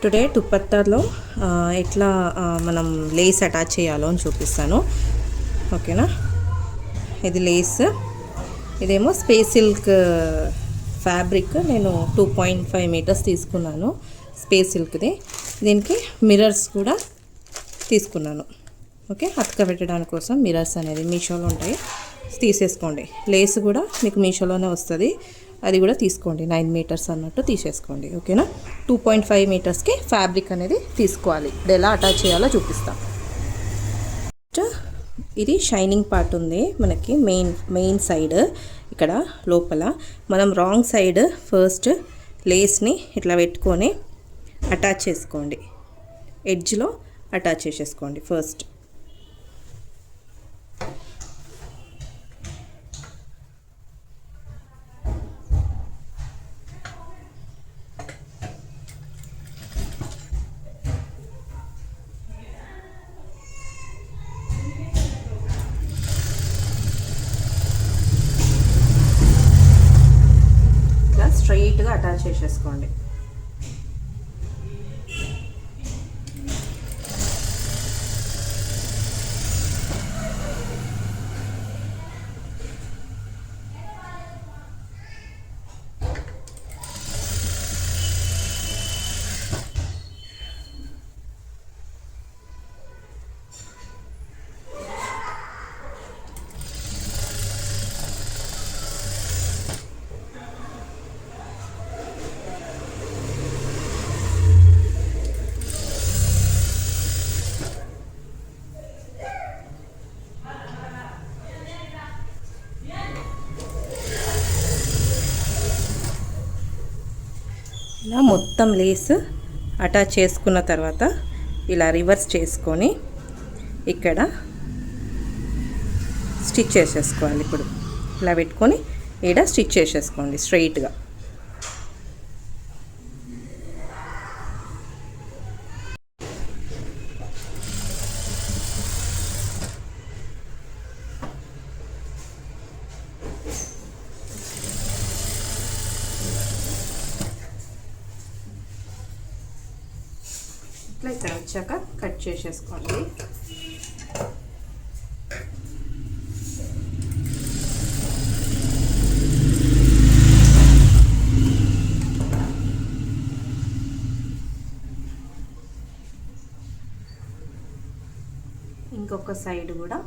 Today దుపట్టాలో ఎట్లా మనం lace attach చేయాలో అని చూపిస్తాను. ఓకేనా, ఇది లేస్, ఇదేమో స్పేస్ సిల్క్ ఫ్యాబ్రిక్. నేను 2.5 మీటర్స్ తీసుకున్నాను స్పేస్ సిల్క్ది. దీనికి మిర్రర్స్ కూడా తీసుకున్నాను. ఓకే, అతక పెట్టడానికి కోసం మిర్రర్స్ అనేది మీషోలో ఉంటాయి, తీసేసుకోండి. లేస్ కూడా మీకు మీషోలోనే వస్తుంది, అది కూడా తీసుకోండి. 9 మీటర్స్ అన్నట్టు తీసేసుకోండి. ఓకేనా, 2.5 మీటర్స్కి ఫ్యాబ్రిక్ అనేది తీసుకోవాలి. ఇది ఎలా అటాచ్ చేయాలో చూపిస్తాం. ఇది షైనింగ్ పార్ట్ ఉంది మనకి, మెయిన్ సైడ్ ఇక్కడ లోపల. మనం రాంగ్ సైడ్ ఫస్ట్ లేస్ని ఇట్లా పెట్టుకొని అటాచ్ చేసుకోండి. ఎడ్జ్లో అటాచ్ చేసేసుకోండి ఫస్ట్. స్ట్రైట్గా అటాచ్ చేసేసుకోండి. ఇలా మొత్తం లేస్ అటాచ్ చేసుకున్న తర్వాత ఇలా రివర్స్ చేసుకొని ఇక్కడ స్టిచ్ చేసేసుకోవాలి. ఇప్పుడు ఇలా పెట్టుకొని ఈడ స్టిచ్ చేసేసుకోండి స్ట్రైట్గా. ఇక్కడ వచ్చాక కట్ చేసేసుకోండి. ఇంకొక సైడ్ కూడా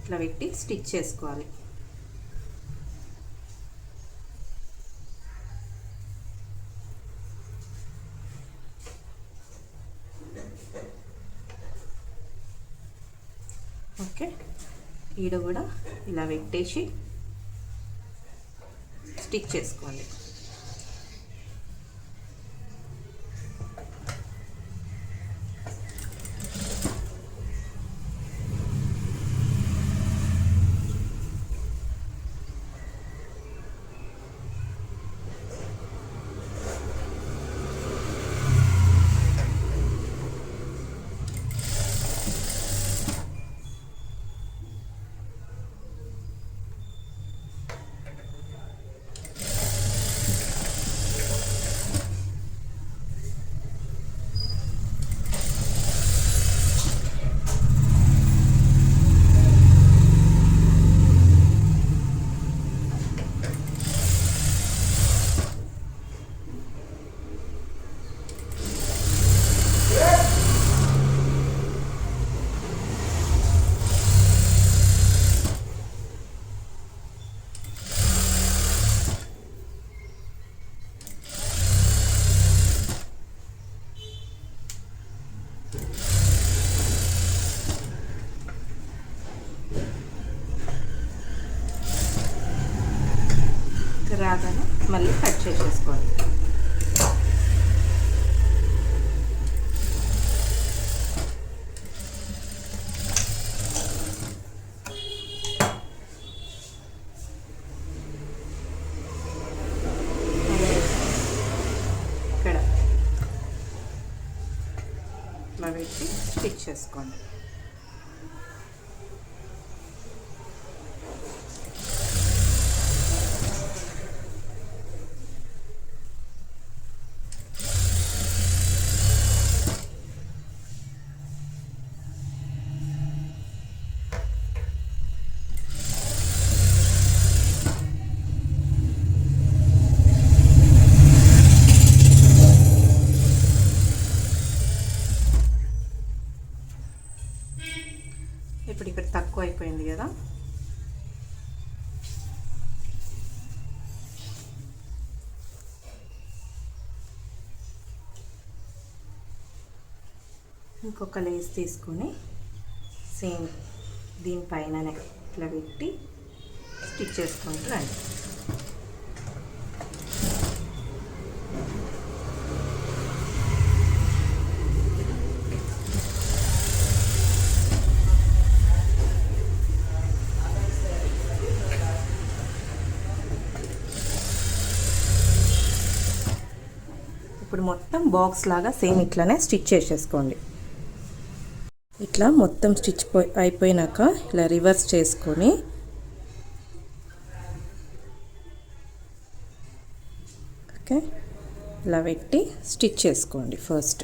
ఇట్లా పెట్టి స్టిచ్ చేసుకోవాలి. ఓకే, ఈడ కూడా ఇలా పెట్టేసి స్టిచ్ చేసుకోండి. రాగానే మళ్ళీ కట్ చేసేసుకోండి. ఇక్కడ ఇట్లా పెట్టి స్టిచ్ చేసుకోండి. అయిపోయింది కదా. ఇంకొక లేస్ తీసుకొని సేమ్ దీనిపైననే ఇట్లా పెట్టి స్టిచ్ చేసుకుంటూ రండి. ఇప్పుడు మొత్తం బాక్స్ లాగా సేమ్ ఇట్లానే స్టిచ్ చేసేసుకోండి. ఇట్లా మొత్తం స్టిచ్ అయిపోయినాక ఇలా రివర్స్ చేసుకొని ఓకే ఇలా పెట్టి స్టిచ్ చేసుకోండి ఫస్ట్.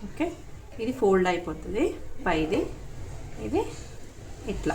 ఓకే, ఇది ఫోల్డ్ అయిపోతుంది పైది. ఇది ఇట్లా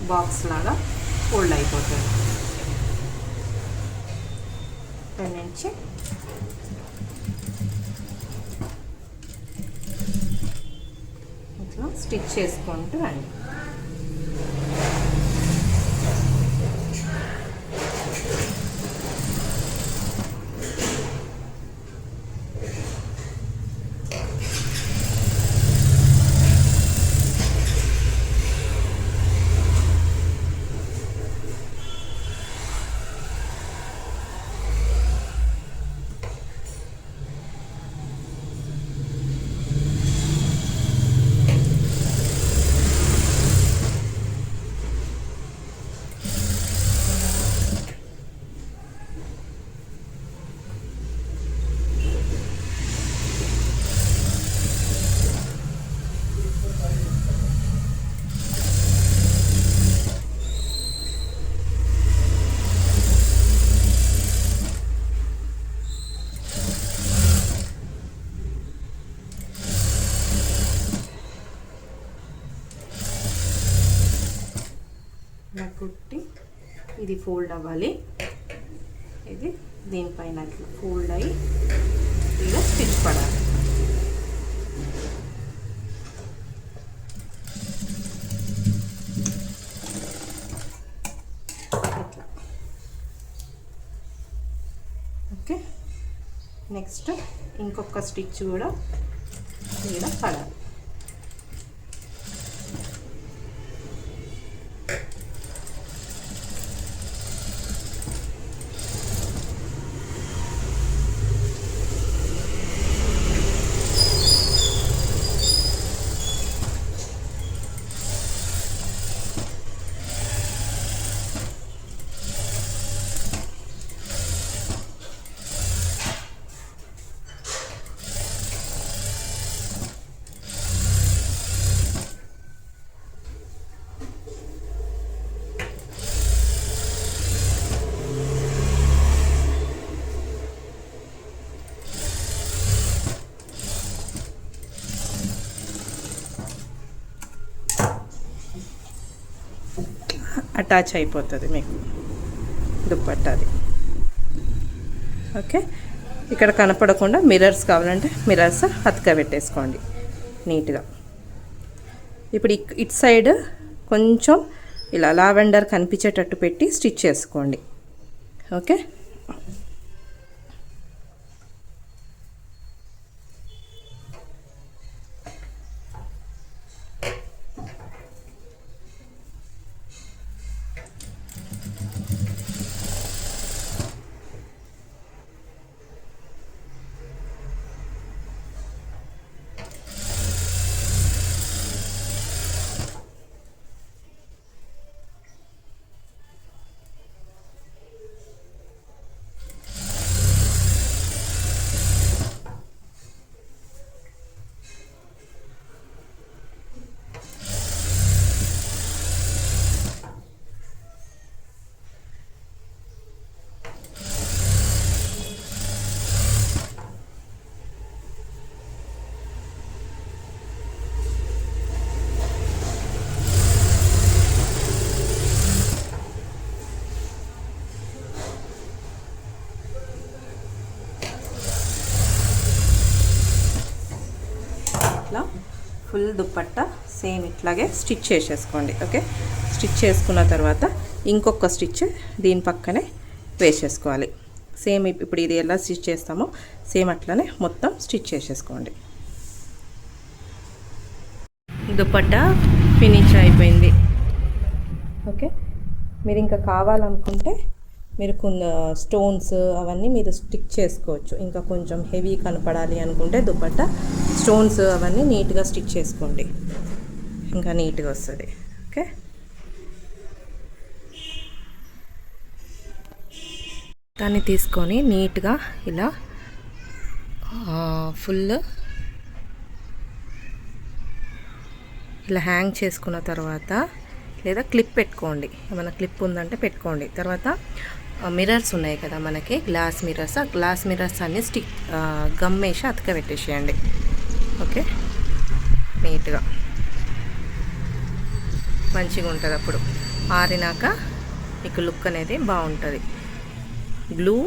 బాక్స్ లాగా ఫోల్డ్ అయిపోతుంది. ఇక్కడ నుంచి ఇట్లా స్టిచ్ చేసుకుంటూ రండి. ఇలా కుట్టి ఇది ఫోల్డ్ అవ్వాలి. ఇది దీనిపైన అట్లా ఫోల్డ్ అయ్యి ఇలా స్టిచ్ పడాలి. ఇట్లా ఓకే. నెక్స్ట్ ఇంకొక స్టిచ్ కూడా ఇలా పడాలి. అటాచ్ అయిపోతుంది మీకు దుప్పట్టాది. ఓకే, ఇక్కడ కనపడకుండా మిర్రర్స్ కావాలంటే మిర్రర్స్ అతక పెట్టేసుకోండి నీట్గా. ఇప్పుడు ఇటు సైడ్ కొంచెం ఇలా లావెండర్ కనిపించేటట్టు పెట్టి స్టిచ్ చేసుకోండి. ఓకే, ఫుల్ దుపట్టా సేమ్ ఇట్లాగే స్టిచ్ చేసేసుకోండి. ఓకే, స్టిచ్ చేసుకున్న తర్వాత ఇంకొక స్టిచ్ దీని పక్కనే వేసేసుకోవాలి. సేమ్ ఇప్పుడు ఇది ఎలా స్టిచ్ చేస్తామో సేమ్ అట్లనే మొత్తం స్టిచ్ చేసేసుకోండి. దుపట్టా ఫినిష్ అయిపోయింది. ఓకే, మీరు ఇంకా కావాలనుకుంటే మీరు స్టోన్స్ అవన్నీ మీరు స్టిక్ చేసుకోవచ్చు. ఇంకా కొంచెం హెవీ కనపడాలి అనుకుంటే దుపట్టా స్టోన్స్ అవన్నీ నీట్గా స్టిచ్ చేసుకోండి, ఇంకా నీట్గా వస్తుంది. ఓకే, దాన్ని తీసుకొని నీట్గా ఇలా ఫుల్ ఇలా హ్యాంగ్ చేసుకున్న తర్వాత, లేదా క్లిప్ పెట్టుకోండి, ఏమైనా క్లిప్ ఉందంటే పెట్టుకోండి. తర్వాత మిర్రర్స్ ఉన్నాయి కదా మనకి, గ్లాస్ మిర్రర్స్, ఆ గ్లాస్ మిర్రర్స్ అన్నీ గమ్ వేసి అతకబెట్టేసేయండి. ఓకే, నీట్గా మంచిగా ఉంటుంది. అప్పుడు ఆరినాక మీకు లుక్ అనేది బాగుంటుంది. గ్లూ,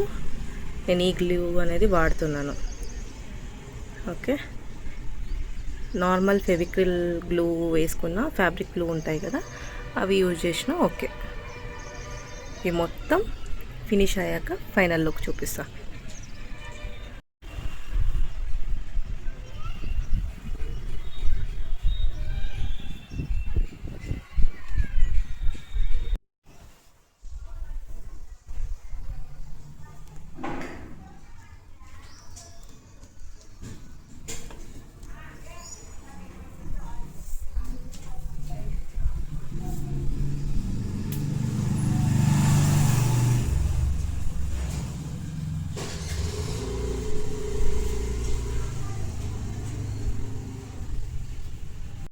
నేను ఈ గ్లూ అనేది వాడుతున్నాను. ఓకే, నార్మల్ ఫెవిక్రిల్ గ్లూ వేసుకున్న ఫ్యాబ్రిక్ గ్లూ ఉంటాయి కదా, అవి యూజ్ చేసిన ఓకే. ఇవి మొత్తం ఫినిష్ అయ్యాక ఫైనల్ లుక్ చూపిస్తా.